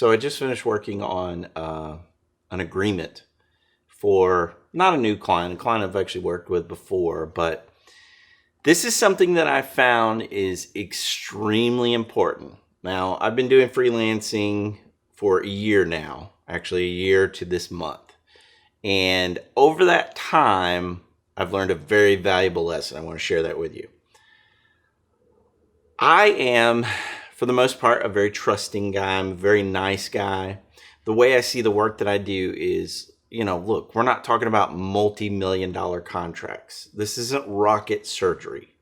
So I just finished working on an agreement for not a new client, a client I've actually worked with before, but this is something that I found is extremely important. Now, I've been doing freelancing for a year now, actually a year to this month. And over that time, I've learned a very valuable lesson. I want to share that with you. I am, for the most part, a very trusting guy. I'm a very nice guy. The way I see the work that I do is, look, we're not talking about multi-million-dollar contracts. This isn't rocket surgery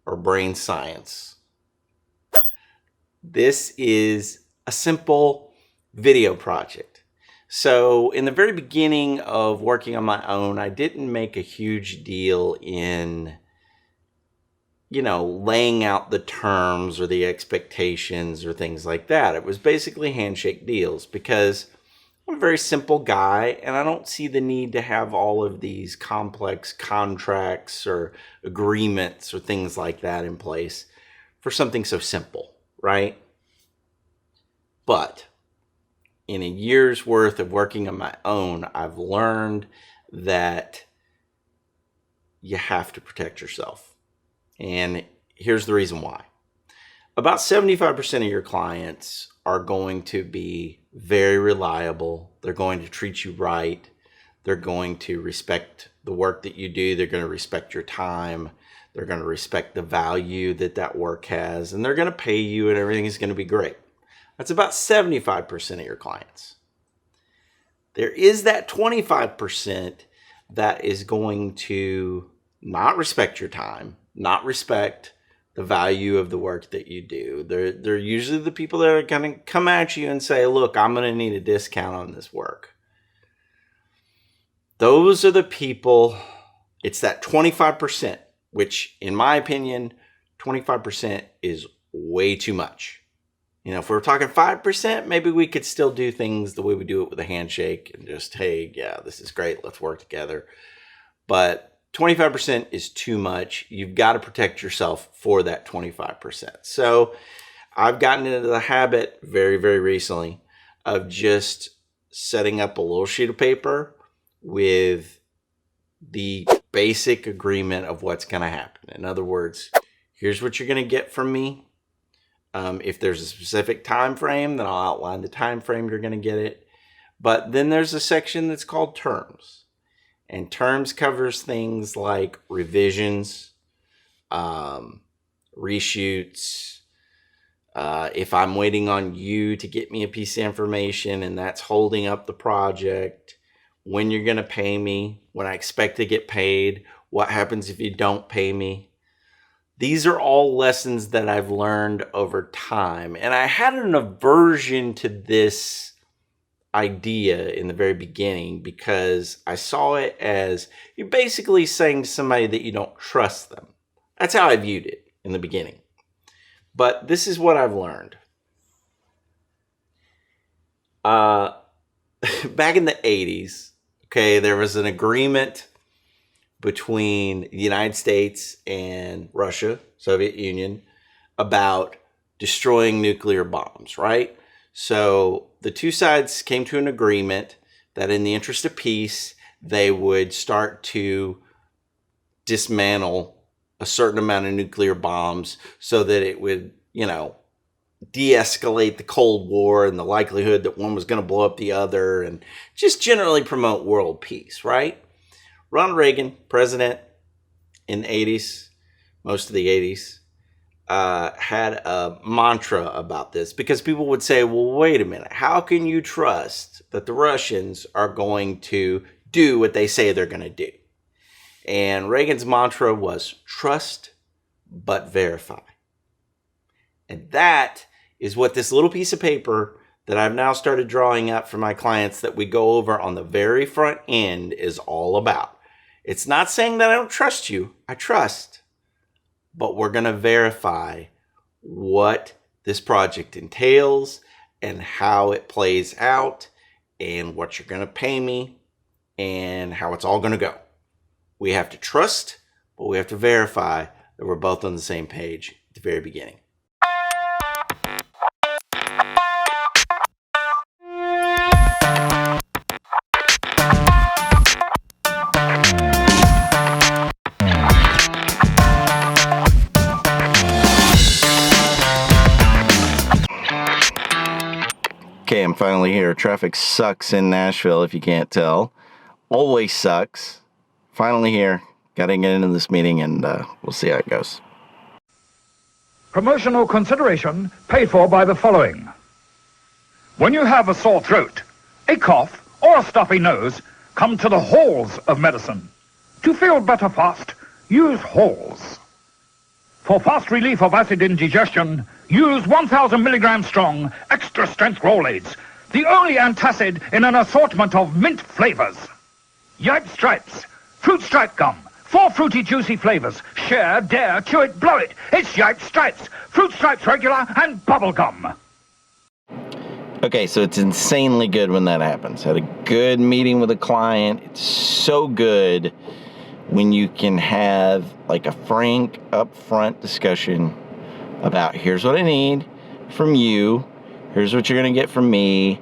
or brain science. This is a simple video project. So in the very beginning of working on my own, I didn't make a huge deal in, laying out the terms or the expectations or things like that. It was basically handshake deals because I'm a very simple guy and I don't see the need to have all of these complex contracts or agreements or things like that in place for something so simple, right? But in a year's worth of working on my own, I've learned that you have to protect yourself. And here's the reason why. About 75% of your clients are going to be very reliable. They're going to treat you right. They're going to respect the work that you do. They're going to respect your time. They're going to respect the value that that work has. And they're going to pay you and everything is going to be great. That's about 75% of your clients. There is that 25% that is going to not respect your time, not respect the value of the work that you do. They're usually the people that are going to come at you and say, look, I'm going to need a discount on this work. Those are the people, it's that 25%, which in my opinion, 25% is way too much. If we're talking 5%, maybe we could still do things the way we do it with a handshake and just, hey, yeah, this is great. Let's work together. But 25% is too much. You've got to protect yourself for that 25%. So I've gotten into the habit very, very recently of just setting up a little sheet of paper with the basic agreement of what's going to happen. In other words, here's what you're going to get from me. If there's a specific time frame, then I'll outline the time frame you're going to get it. But then there's a section that's called terms. And terms covers things like revisions, reshoots. If I'm waiting on you to get me a piece of information and that's holding up the project, when you're going to pay me, when I expect to get paid, what happens if you don't pay me. These are all lessons that I've learned over time. And I had an aversion to this idea in the very beginning because I saw it as you're basically saying to somebody that you don't trust them. That's how I viewed it in the beginning. But this is what I've learned. Back in the 80s, there was an agreement between the United States and Russia, Soviet Union, about destroying nuclear bombs, right? So the two sides came to an agreement that in the interest of peace, they would start to dismantle a certain amount of nuclear bombs so that it would, de-escalate the Cold War and the likelihood that one was going to blow up the other and just generally promote world peace, right? Ronald Reagan, president in the 80s, most of the 80s, had a mantra about this because people would say, well, wait a minute. How can you trust that the Russians are going to do what they say they're going to do? And Reagan's mantra was trust but verify. And that is what this little piece of paper that I've now started drawing up for my clients that we go over on the very front end is all about. It's not saying that I don't trust you. I trust. But we're going to verify what this project entails and how it plays out and what you're going to pay me and how it's all going to go. We have to trust, but we have to verify that we're both on the same page at the very beginning. Okay, I'm finally here. Traffic sucks in Nashville, if you can't tell. Always sucks. Finally here. Got to get into this meeting, and we'll see how it goes. Promotional consideration paid for by the following. When you have a sore throat, a cough, or a stuffy nose, come to the halls of medicine. To feel better fast, use halls. For fast relief of acid indigestion, use 1,000 milligram strong, extra strength Rolaids, the only antacid in an assortment of mint flavors. Yipe Stripes, fruit stripe gum, 4 fruity juicy flavors. Share, dare, chew it, blow it. It's Yipe Stripes, fruit stripes regular, and bubble gum. Okay, so it's insanely good when that happens. Had a good meeting with a client. It's so good when you can have like a frank, upfront discussion about here's what I need from you, here's what you're gonna get from me,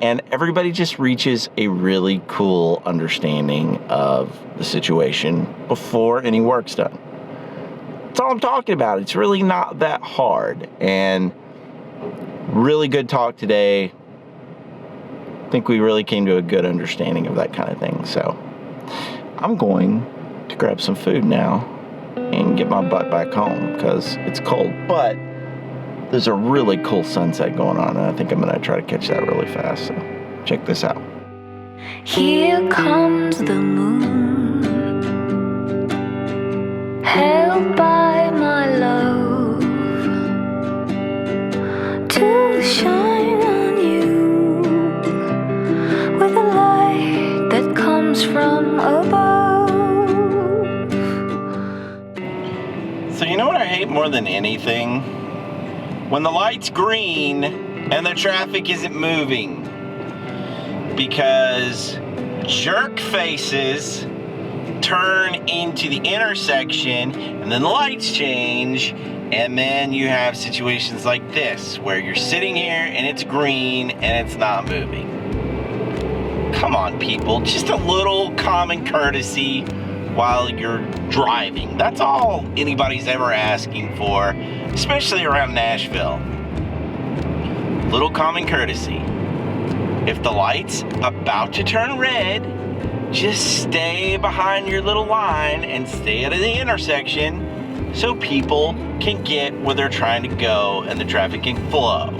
and everybody just reaches a really cool understanding of the situation before any work's done. That's all I'm talking about. It's really not that hard, and really good talk today. I think we really came to a good understanding of that kind of thing. So I'm going to grab some food now and get my butt back home because it's cold. But there's a really cool sunset going on, and I think I'm going to try to catch that really fast. So check this out. Here comes the moon, held by my love, to shine on you with a light that comes from above. So you know what I hate more than anything? When the light's green and the traffic isn't moving. Because jerk faces turn into the intersection and then the lights change, and then you have situations like this where you're sitting here and it's green and it's not moving. Come on, people, just a little common courtesy while you're driving. That's all anybody's ever asking for, especially around Nashville. Little common courtesy. If the light's about to turn red, just stay behind your little line and stay out of the intersection so people can get where they're trying to go and the traffic can flow.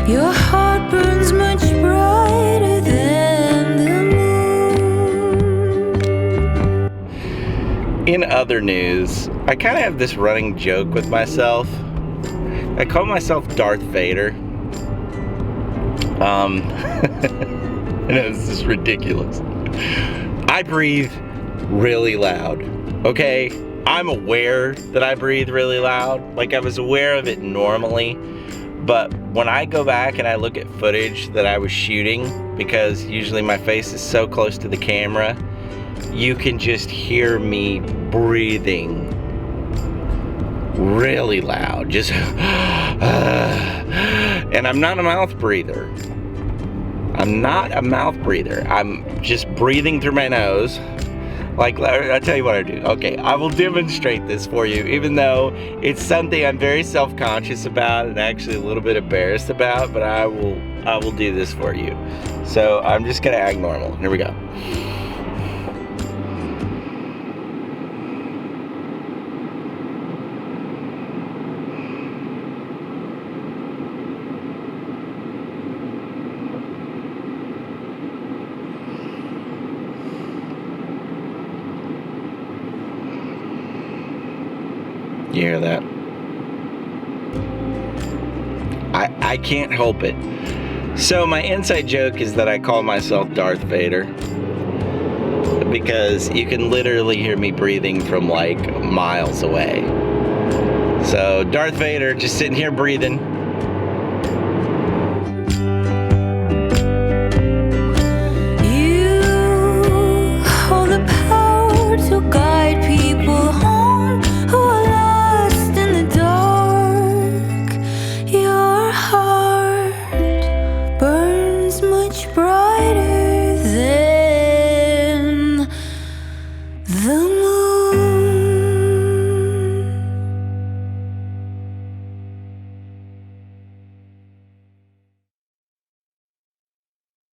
Your heart burns much brighter than the moon. In other news, I kind of have this running joke with myself. I call myself Darth Vader. I know this is ridiculous. I breathe really loud, okay? I'm aware that I breathe really loud. Like, I was aware of it normally, but when I go back and I look at footage that I was shooting, because usually my face is so close to the camera, you can just hear me breathing really loud, just and I'm not a mouth breather. I'm not a mouth breather. I'm just breathing through my nose. Like, I'll tell you what I do. Okay, I will demonstrate this for you, even though it's something I'm very self-conscious about and actually a little bit embarrassed about, but I will do this for you. So I'm just gonna act normal. Here we go. You hear that? I can't help it. So my inside joke is that I call myself Darth Vader because you can literally hear me breathing from like miles away. So Darth Vader just sitting here breathing.